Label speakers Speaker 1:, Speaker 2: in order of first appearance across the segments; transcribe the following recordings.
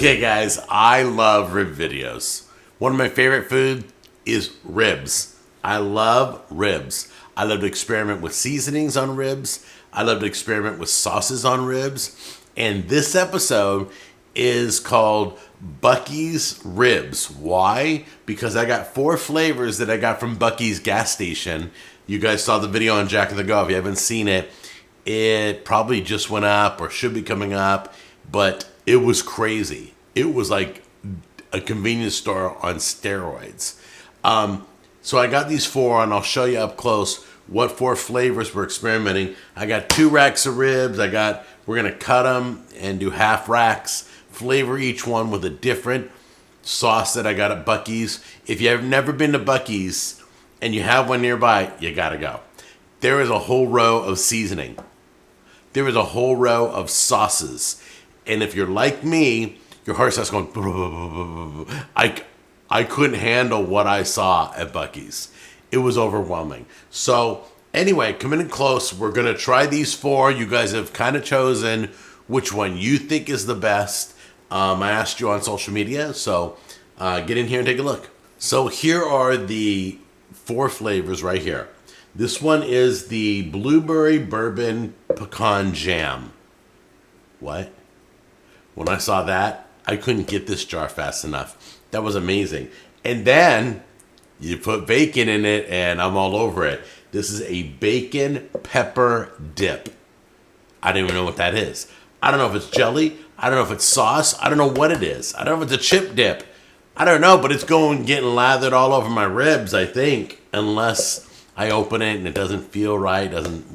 Speaker 1: Okay guys, I love rib videos. One of my favorite food is ribs. I love ribs. I love to experiment with seasonings on ribs. I love to experiment with sauces on ribs. And this episode is called Buc-ee's Ribs. Why? Because I got 4 flavors that I got from Buc-ee's gas station. You guys saw the video on Jack in the Go. If you haven't seen it, it probably just went up or should be coming up, but it was crazy. It was like a convenience store on steroids. So I got these 4, and I'll show you up close what 4 flavors we're experimenting. I got 2 racks of ribs. We're gonna cut them and do half racks, flavor each one with a different sauce that I got at Buc-ee's. If you have never been to Buc-ee's and you have one nearby, you gotta go. There is a whole row of seasoning. There is a whole row of sauces. And if you're like me, your heart starts going, I couldn't handle what I saw at Buc-ee's. It was overwhelming. So anyway, coming in close, we're going to try these 4. You guys have kind of chosen which one you think is the best. I asked you on social media, so get in here and take a look. So here are the 4 flavors right here. This one is the blueberry bourbon pecan jam. What? When I saw that, I couldn't get this jar fast enough. That was amazing. And then you put bacon in it, and I'm all over it. This is a bacon pepper dip. I don't even know what that is. I don't know if it's jelly. I don't know if it's sauce. I don't know what it is. I don't know if it's a chip dip. I don't know, but it's getting lathered all over my ribs, I think, unless I open it and it doesn't feel right, doesn't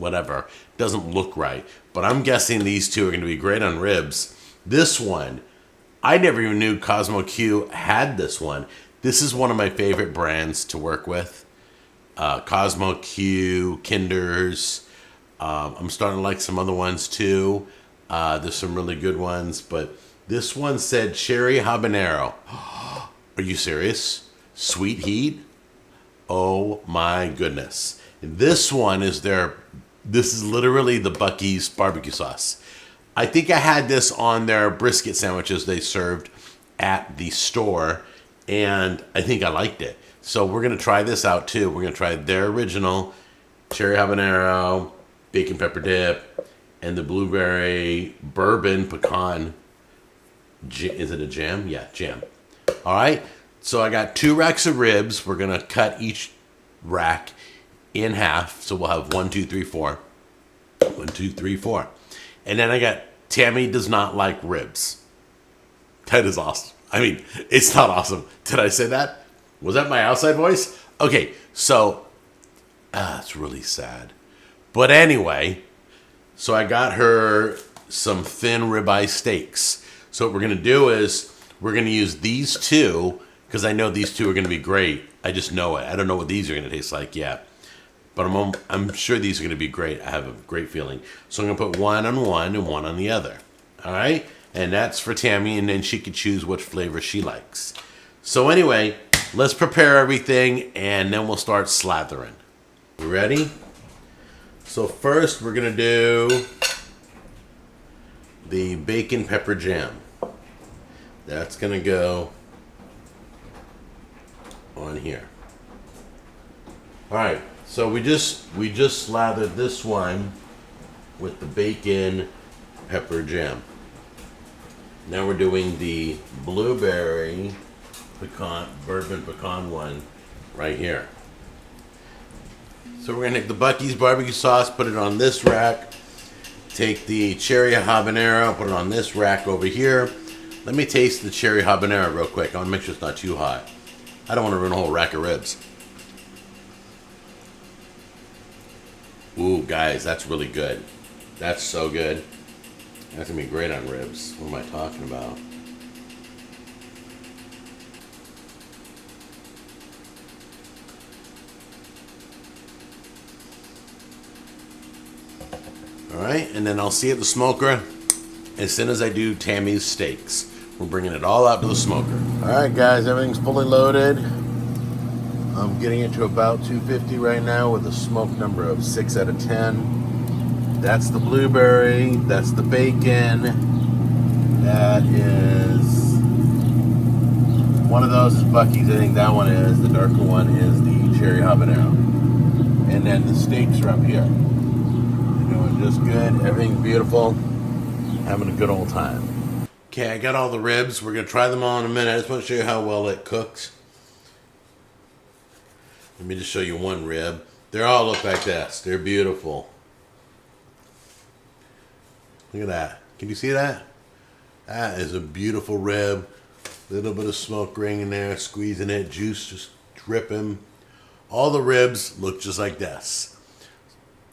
Speaker 1: look right. But I'm guessing these 2 are going to be great on ribs. This one, I never even knew Cosmo Q had this one. This is one of my favorite brands to work with. Cosmo Q, Kinder's. I'm starting to like some other ones too. There's some really good ones, but this one said cherry habanero. Are you serious? Sweet heat? Oh my goodness. This one is this is literally the Buc-ee's barbecue sauce. I think I had this on their brisket sandwiches they served at the store, and I think I liked it. So we're going to try this out too. We're going to try their original cherry habanero, bacon pepper dip, and the blueberry bourbon pecan. Is it a jam? Yeah, jam. All right. So I got 2 racks of ribs. We're going to cut each rack in half. So we'll have 1, 2, 3, 4. 1, 2, 3, 4. And then I got Tammy does not like ribs. That is awesome. I mean, it's not awesome. Did I say that? Was that my outside voice? Okay, so it's really sad. But anyway, so I got her some thin ribeye steaks. So what we're going to do is we're going to use these 2 because I know these 2 are going to be great. I just know it. I don't know what these are going to taste like yet. But I'm sure these are going to be great. I have a great feeling. So I'm going to put 1 on one and 1 on the other. All right? And that's for Tammy, and then she can choose which flavor she likes. So anyway, let's prepare everything, and then we'll start slathering. You ready? So first, we're going to do the bacon pepper jam. That's going to go on here. All right. So we just slathered this one with the bacon pepper jam. Now we're doing the blueberry bourbon pecan one right here. So we're gonna take the Buc-ee's barbecue sauce, put it on this rack. Take the cherry habanero, put it on this rack over here. Let me taste the cherry habanero real quick. I want to make sure it's not too hot. I don't want to ruin a whole rack of ribs. Ooh, guys, that's really good. That's so good. That's going to be great on ribs. What am I talking about? All right, and then I'll see at the smoker as soon as I do Tammy's steaks. We're bringing it all out to the smoker. All right, guys, everything's fully loaded. I'm getting it to about 250 right now with a smoke number of 6 out of 10. That's the blueberry. That's the bacon. That is One of those is Buc-ee's. I think that one is. The darker one is the cherry habanero. And then the steaks are up here. They're doing just good. Everything's beautiful. Having a good old time. Okay, I got all the ribs. We're going to try them all in a minute. I just want to show you how well it cooks. Let me just show you one rib. They all look like this. They're beautiful. Look at that. Can you see that? That is a beautiful rib. Little bit of smoke ring in there, squeezing it, juice just dripping. All the ribs look just like this.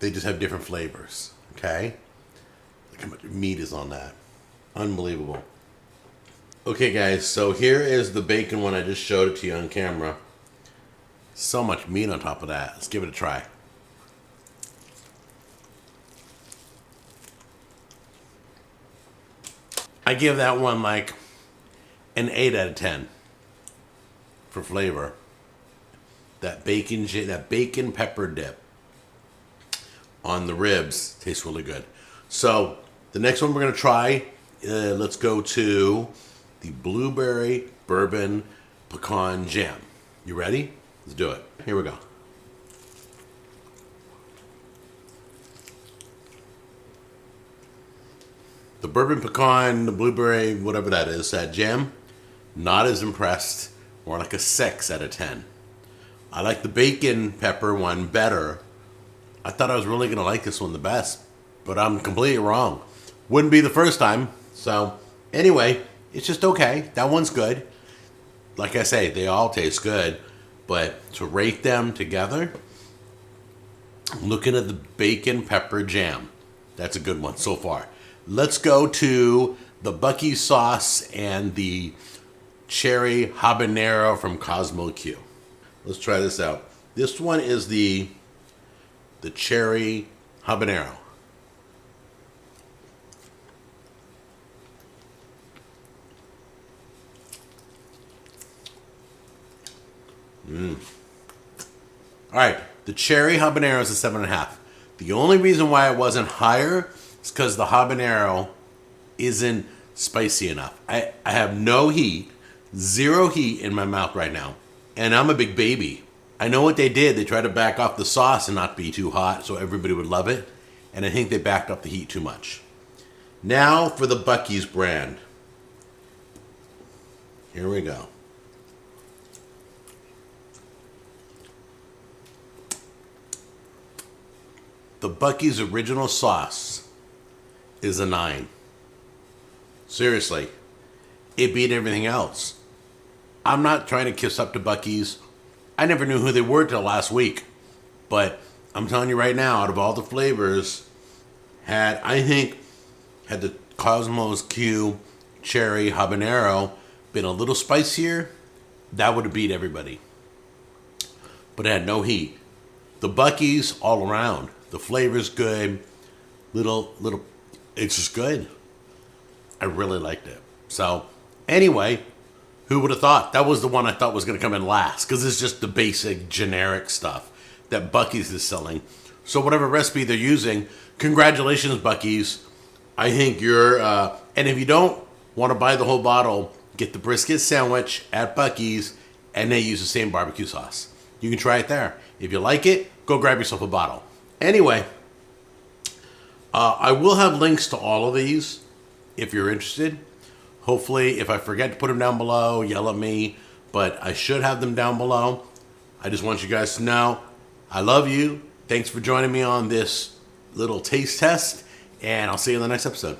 Speaker 1: They just have different flavors, okay? Look how much meat is on that. Unbelievable. Okay, guys, so here is the bacon one. I just showed it to you on camera. So much meat on top of that. Let's give it a try. I give that one like an 8 out of 10 for flavor. That bacon pepper dip on the ribs tastes really good. So the next one we're gonna try, let's go to the blueberry bourbon pecan jam. You ready? Let's do it. Here we go. The bourbon pecan, the blueberry, whatever that is, that jam, not as impressed. More like a 6 out of 10. I like the bacon pepper one better. I thought I was really going to like this one the best, but I'm completely wrong. Wouldn't be the first time. So anyway, it's just okay. That one's good. Like I say, they all taste good, but to rate them together, looking at the bacon pepper jam, that's a good one so far. Let's go to the Buc-ee sauce and the cherry habanero from Cosmo Q. Let's try this out. This one is the cherry habanero. All right, the cherry habanero is a 7.5. The only reason why it wasn't higher is because the habanero isn't spicy enough. I have no heat, zero heat in my mouth right now. And I'm a big baby. I know what they did. They tried to back off the sauce and not be too hot so everybody would love it. And I think they backed up the heat too much. Now for the Buc-ee's brand. Here we go. The Buc-ee's original sauce is a 9. Seriously, it beat everything else. I'm not trying to kiss up to Buc-ee's. I never knew who they were till last week. But I'm telling you right now, out of all the flavors, had the Cosmos Q cherry habanero been a little spicier, that would have beat everybody. But it had no heat. The Buc-ee's all around. The flavor's good. Little, it's just good. I really liked it. So, anyway, who would have thought? That was the one I thought was going to come in last, because it's just the basic generic stuff that Buc-ee's is selling. So whatever recipe they're using, congratulations, Buc-ee's. I think you're, and if you don't want to buy the whole bottle, get the brisket sandwich at Buc-ee's, and they use the same barbecue sauce. You can try it there. If you like it, go grab yourself a bottle. Anyway, I will have links to all of these if you're interested. Hopefully, if I forget to put them down below, yell at me. But I should have them down below. I just want you guys to know I love you. Thanks for joining me on this little taste test. And I'll see you in the next episode.